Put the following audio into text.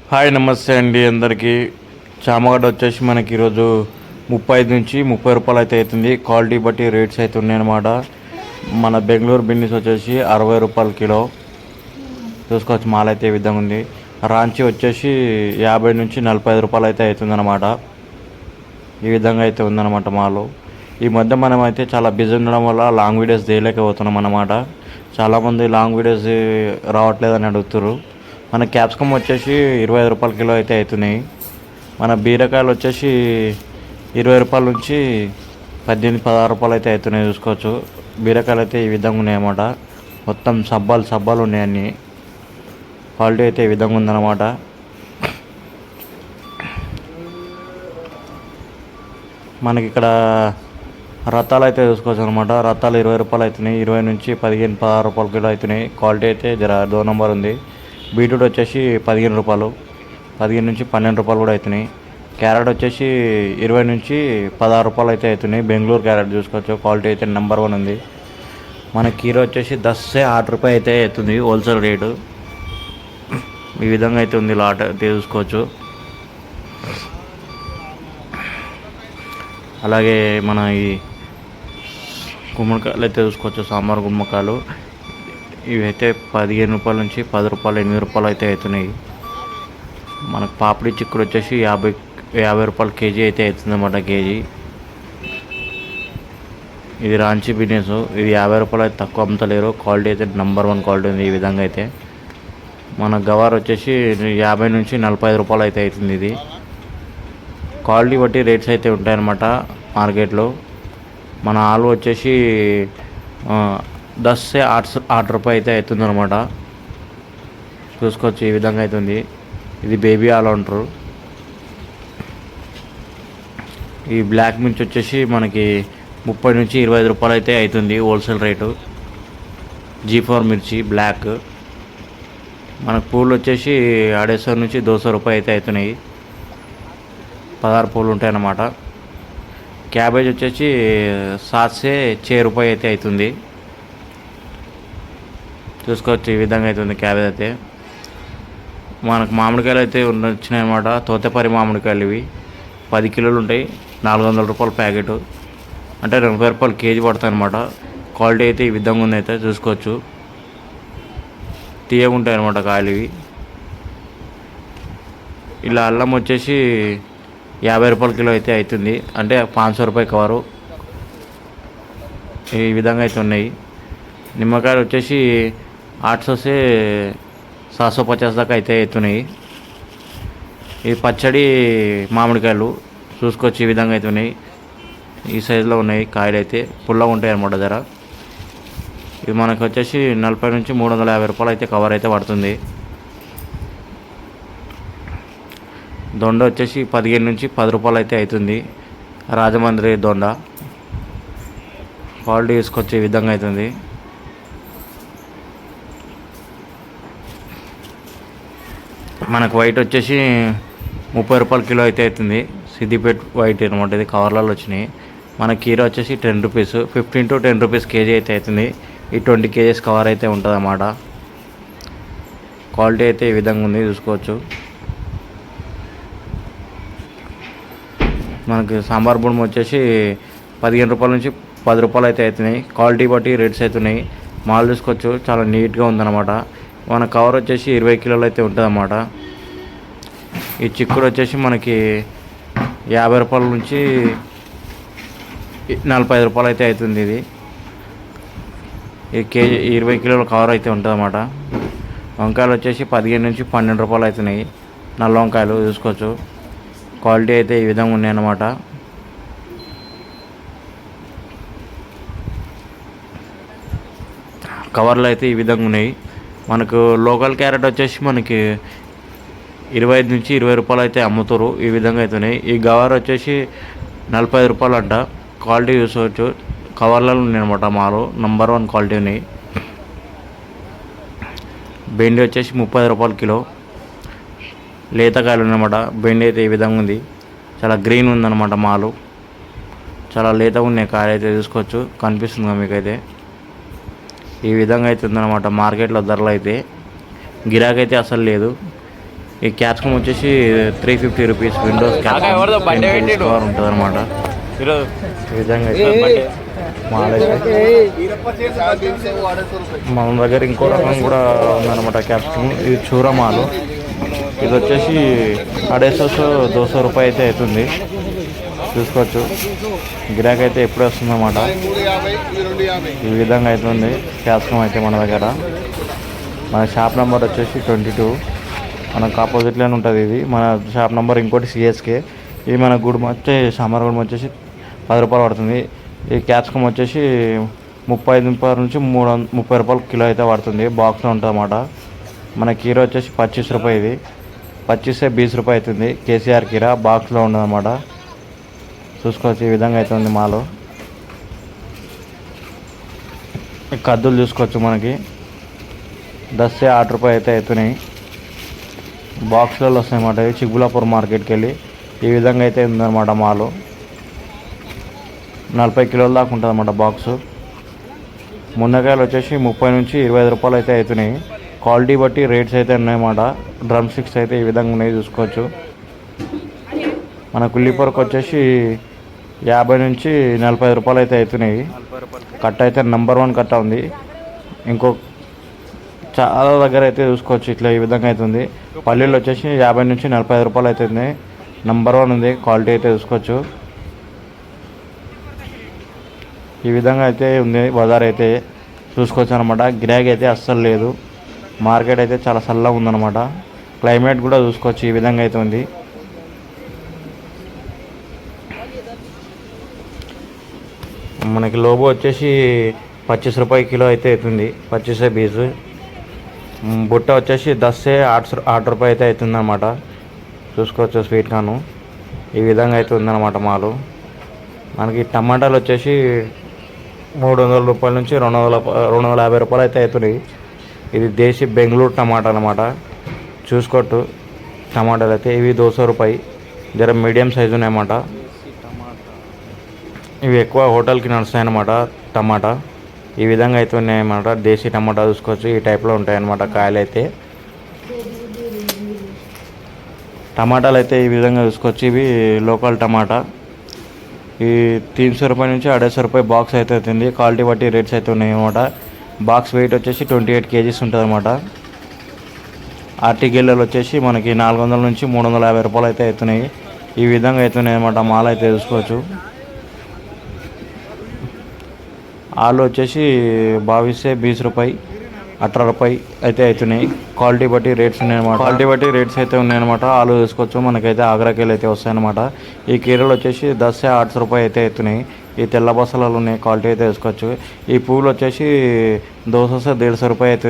Hi నమస్తే అండి అందరికీ. చామగడ్డ వచ్చేసి మనకి ఈరోజు 35 నుంచి 30 రూపాయలు అయితే అవుతుంది. క్వాలిటీ బట్టి రేట్స్ అయితే ఉన్నాయన్నమాట. మన బెంగళూరు బిన్నీస్ వచ్చేసి 60 రూపాయలు కిలో. చూసుకోవచ్చు మాల్ అయితే ఈ విధంగా ఉంది. రాంచి వచ్చేసి 50 నుంచి 45 రూపాయలు అయితే అవుతుందన్నమాట. ఈ విధంగా అయితే ఉందన్నమాట మాలు. ఈ మధ్య మనం అయితే చాలా బిజీ ఉండడం వల్ల లాంగ్ వీడియోస్ చేయలేకపోతున్నాం అన్నమాట. చాలామంది లాంగ్ వీడియోస్ రావట్లేదని అడుగుతారు. మన క్యాప్సికమ్ వచ్చేసి 25 రూపాయల కిలో అయితే అవుతున్నాయి. మన బీరకాయలు వచ్చేసి 20 రూపాయల నుంచి 18-16 రూపాయలు అయితే అవుతున్నాయి. చూసుకోవచ్చు బీరకాయలు అయితే ఈ విధంగా ఉన్నాయన్నమాట. మొత్తం సబ్బాలు ఉన్నాయి అన్నీ. క్వాలిటీ అయితే ఈ విధంగా ఉందన్నమాట. మనకి ఇక్కడ రత్తాలు అయితే చూసుకోవచ్చు అనమాట. రత్తాలు 20 రూపాయలు అవుతున్నాయి. 20 నుంచి 15-16 రూపాయల కిలో అవుతున్నాయి. క్వాలిటీ అయితే జర 2 నెంబర్ ఉంది. బీట్రూట్ వచ్చేసి 15 రూపాయలు, 15 నుంచి 12 రూపాయలు కూడా అవుతున్నాయి. క్యారెట్ వచ్చేసి 20 నుంచి 16 రూపాయలు అయితే అవుతున్నాయి. బెంగళూరు క్యారెట్ చూసుకోవచ్చు. క్వాలిటీ అయితే నెంబర్ 1 ఉంది. మన కీరో వచ్చేసి 10 से 8 రూపాయలు అయితే అవుతుంది హోల్సేల్ రేటు. ఈ విధంగా అయితే ఉంది లాట్ అయితే చూసుకోవచ్చు. అలాగే మన ఈ గుమ్మడికాయలు అయితే చూసుకోవచ్చు. సాంబార్ గుమ్మడికాయలు ఇవైతే 15 రూపాయల నుంచి 10 రూపాయలు 8 రూపాయలు అయితే అవుతున్నాయి. మనకు పాపిడి చిక్కుడు వచ్చేసి 50 రూపాయలు కేజీ అయితే అవుతుందన్నమాట. కేజీ ఇది రాంచి బిజినెస్. ఇది 50 రూపాయలు అయితే తక్కువ అమ్ముతలేరు. క్వాలిటీ అయితే నెంబర్ 1 క్వాలిటీ ఉంది. ఈ విధంగా అయితే మన గవార్ వచ్చేసి 50 నుంచి 45 రూపాయలు అయితే అవుతుంది. ఇది క్వాలిటీ బట్టి రేట్స్ అయితే ఉంటాయన్నమాట మార్కెట్లో. మన ఆలు వచ్చేసి 10 से 8 రూపాయలు అయితే అవుతుందన్నమాట. చూసుకోవచ్చు ఈ విధంగా అవుతుంది. ఇది బేబీ ఆలు అంటారు. ఈ బ్లాక్ మిర్చి వచ్చేసి మనకి 30 నుంచి 25 రూపాయలు అయితే అవుతుంది హోల్సేల్ రేటు. G4 మిర్చి బ్లాక్. మనకు పూలు వచ్చేసి 250 నుంచి 200 రూపాయలు అయితే అవుతున్నాయి. 16 పూలు ఉంటాయన్నమాట. క్యాబేజ్ వచ్చేసి 7 से 6 రూపాయలు అయితే అవుతుంది. చూసుకోవచ్చు ఈ విధంగా అవుతుంది క్యాబేజ్ అయితే. మనకు మామిడికాయలు అయితే వచ్చినాయి అన్నమాట. తోతపరి మామిడికాయలు ఇవి 10 కిలోలు ఉంటాయి. 400 రూపాయల ప్యాకెట్, అంటే 40 రూపాయలు కేజీ పడతాయి అన్నమాట. క్వాలిటీ అయితే ఈ విధంగా ఉంది. అయితే చూసుకోవచ్చు తీయగా ఉంటాయి అన్నమాట కాయలు ఇవి. ఇలా అల్లం వచ్చేసి 50 రూపాయల కిలో అయితే అవుతుంది, అంటే 500 రూపాయలు కవరు. ఈ విధంగా అయితే ఉన్నాయి. నిమ్మకాయలు వచ్చేసి 800 से 750 దాకా అయితే అవుతున్నాయి. ఈ పచ్చడి మామిడికాయలు చూసుకోవచ్చు ఈ విధంగా అయితే ఉన్నాయి. ఈ సైజులో ఉన్నాయి కాయలు అయితే. పుల్లగా ఉంటాయి అన్నమాట ధర. ఇది మనకు వచ్చేసి 40 నుంచి 350 రూపాయలు అయితే కవర్ అయితే పడుతుంది. దొండ వచ్చేసి 15 నుంచి 10 రూపాయలు అయితే అవుతుంది. రాజమండ్రి దొండ క్వాలిటీ తీసుకొచ్చి ఈ విధంగా అవుతుంది. మనకు వైట్ వచ్చేసి 30 రూపాయల కిలో అయితే అవుతుంది. సిద్దిపేట వైట్ అనమాట. ఇది కవర్లలో వచ్చినాయి. మన కీర వచ్చేసి 10 రూపీస్, 15 to 10 రూపీస్ కేజీ అయితే అవుతుంది. ఈ 20 కేజీస్ కవర్ అయితే ఉంటుంది అన్నమాట. క్వాలిటీ అయితే ఈ విధంగా ఉంది చూసుకోవచ్చు. మనకి సాంబార్ బుడం వచ్చేసి 15 రూపాయల నుంచి 10 రూపాయలు అయితే అవుతున్నాయి. క్వాలిటీ బట్టి రేట్స్ అవుతున్నాయి. మాల్ చూసుకోవచ్చు చాలా నీట్గా ఉందన్నమాట. మన కవర్ వచ్చేసి 20 కిలోలు అయితే ఉంటుంది అన్నమాట. ఈ చిక్కుడు వచ్చేసి మనకి 50 రూపాయల నుంచి 45 రూపాయలు అయితే అవుతుంది. ఇది ఈ కేజీ 20 కిలోల కవర్ అయితే ఉంటుంది అన్నమాట. వంకాయలు వచ్చేసి 15 నుంచి 12 రూపాయలు అవుతున్నాయి. నల్ల వంకాయలు చూసుకోవచ్చు. క్వాలిటీ అయితే ఈ విధంగా ఉన్నాయన్నమాట. కవర్లు అయితే ఈ విధంగా ఉన్నాయి. మనకు లోకల్ క్యారెట్ వచ్చేసి మనకి 25 నుంచి 20 రూపాయలు అయితే అమ్ముతారు. ఈ విధంగా అవుతున్నాయి. ఈ గవర్ వచ్చేసి 45 రూపాయలు అంట. క్వాలిటీ చూసుకోవచ్చు. కవర్లలో ఉన్నాయన్నమాట. మాలు నెంబర్ 1 క్వాలిటీ ఉన్నాయి. బెండి వచ్చేసి 30 రూపాయల కిలో. లేతకాయలు ఉన్నాయన్నమాట. బెండి అయితే ఈ విధంగా ఉంది. చాలా గ్రీన్ ఉందన్నమాట మాలు. చాలా లేతగా ఉన్నాయి కాయలు అయితే చూసుకోవచ్చు. కనిపిస్తుంది మీకైతే. ఈ విధంగా అయితే ఉందన్నమాట మార్కెట్లో ధరలు అయితే. గిరాకీ అయితే అసలు లేదు. ఈ క్యాప్సికమ్ వచ్చేసి 350 రూపీస్ విండోస్ క్యాప్సికమ్ ఉంటుంది అనమాట. ఈ విధంగా మాల్ అయితే మన దగ్గర ఇంకో రకం కూడా ఉందన్నమాట క్యాప్సికమ్. ఇది చూరా మాలు. ఇది వచ్చేసి 250 రూపాయలు అయితే అవుతుంది. చూసుకోవచ్చు గిరాకీ అయితే ఎప్పుడే వస్తుందన్నమాట. ఈ విధంగా అవుతుంది క్యాప్సికమ్ అయితే మన దగ్గర. మన షాప్ నెంబర్ వచ్చేసి 22. మనకు ఆపోజిట్లోనే ఉంటుంది ఇది మన షాప్ నెంబర్. ఇంకోటి సిఎస్కే. ఇది మన గుడి వచ్చే సాంబార్ గుడి వచ్చేసి 10 రూపాయలు పడుతుంది. ఈ క్యాప్సికమ్ వచ్చేసి 35 నుంచి 30 రూపాయలు కిలో అయితే పడుతుంది. బాక్స్లో ఉంటుంది అన్నమాట. మన కీర వచ్చేసి 25 రూపాయలు. ఇది 25 से 20 రూపాయలు అవుతుంది. కేసీఆర్ కీర బాక్స్లో ఉండదన్నమాట. చూసుకోవచ్చు ఈ విధంగా అవుతుంది మాలో. కద్దులు చూసుకోవచ్చు మనకి 10 से 8 రూపాయలు అయితే అవుతున్నాయి. బాక్స్లలో వస్తాయన్నమాట. చిక్బులాపూర్ మార్కెట్కి వెళ్ళి ఈ విధంగా అయితే ఉందన్నమాట మాలు. 40 కిలోల దాకా ఉంటుంది అన్నమాట బాక్సు. మునక్కాయలు వచ్చేసి 30 నుంచి 25 రూపాయలు అయితే అవుతున్నాయి. క్వాలిటీ బట్టి రేట్స్ అయితే ఉన్నాయన్నమాట. డ్రమ్ స్టిక్స్ అయితే ఈ విధంగా ఉన్నాయి చూసుకోవచ్చు. మన కుల్లిపొరకు వచ్చేసి 50 నుంచి 45 రూపాయలు అయితే అవుతున్నాయి. కట్ట అయితే నెంబర్ 1 కట్ట ఉంది. ఇంకో చాలా దగ్గర అయితే చూసుకోవచ్చు ఇట్లా ఈ విధంగా అవుతుంది. పల్లీలు వచ్చేసి 50 నుంచి 45 రూపాయలు అవుతుంది. నెంబర్ 1 ఉంది. క్వాలిటీ అయితే చూసుకోవచ్చు. ఈ విధంగా అయితే ఉంది బజార్ అయితే చూసుకోవచ్చు అనమాట. గిరాకీ అయితే అస్సలు లేదు. మార్కెట్ అయితే చాలా చల్లగా ఉందన్నమాట. క్లైమేట్ కూడా చూసుకోవచ్చు ఈ విధంగా అయితే ఉంది. మనకి లోబో వచ్చేసి 25 రూపాయలు కిలో అయితే అవుతుంది. 25 से 20. బుట్ట వచ్చేసి 10 से 8 రూపాయలు అయితే అవుతుంది అన్నమాట. చూసుకోవచ్చు స్వీట్ కార్న్ ఈ విధంగా అయితే ఉందన్నమాట మాలు. మనకి టమాటాలు వచ్చేసి 300 రూపాయల నుంచి 250 రూపాయలు అయితే అవుతున్నాయి. ఇది దేశీ బెంగళూరు టమాటా అన్నమాట. చూసుకోట్టు టమాటాలు అయితే ఇవి 200 రూపాయలు. జర మీడియం సైజు ఉన్నాయన్నమాట. ఇవి ఎక్కువ హోటల్కి నడుస్తాయన్నమాట టమాటా. ఈ విధంగా అయితే ఉన్నాయన్నమాట. దేశీ టమాటా చూసుకోవచ్చు ఈ టైప్లో ఉంటాయన్నమాట కాయలు అయితే. టమాటాలు అయితే ఈ విధంగా చూసుకోవచ్చు. ఇవి లోకల్ టమాటా. ఈ 300 రూపాయల నుంచి 250 రూపాయలు బాక్స్ అయితే అవుతుంది. క్వాలిటీ బట్టి రేట్స్ అయితే ఉన్నాయి అన్నమాట. బాక్స్ వెయిట్ వచ్చేసి 28 kgs ఉంటుంది అన్నమాట. ఆర్టికెళ్ళలు వచ్చేసి మనకి 400 నుంచి 350 రూపాయలు అయితే అవుతున్నాయి. ఈ విధంగా అవుతున్నాయి అన్నమాట. మాల్ అయితే చూసుకోవచ్చు. ఆలు వచ్చేసి 22 से 20 రూపాయలు 18 రూపాయలు అయితే అవుతున్నాయి. క్వాలిటీ బట్టి రేట్స్ ఉన్నాయన్నమాట. క్వాలిటీ బట్టి రేట్స్ అయితే ఉన్నాయన్నమాట. ఆలు చూసుకోవచ్చు మనకైతే ఆగ్రాకేలు అయితే వస్తాయన్నమాట. ఈ కీరలు వచ్చేసి 10 से 8 రూపాయలు అయితే అవుతున్నాయి. ఈ తెల్ల బసలలో ఉన్నాయి. క్వాలిటీ అయితే చూసుకోవచ్చు. ఈ పూలు వచ్చేసి 200 से 150 రూపాయలు అయితే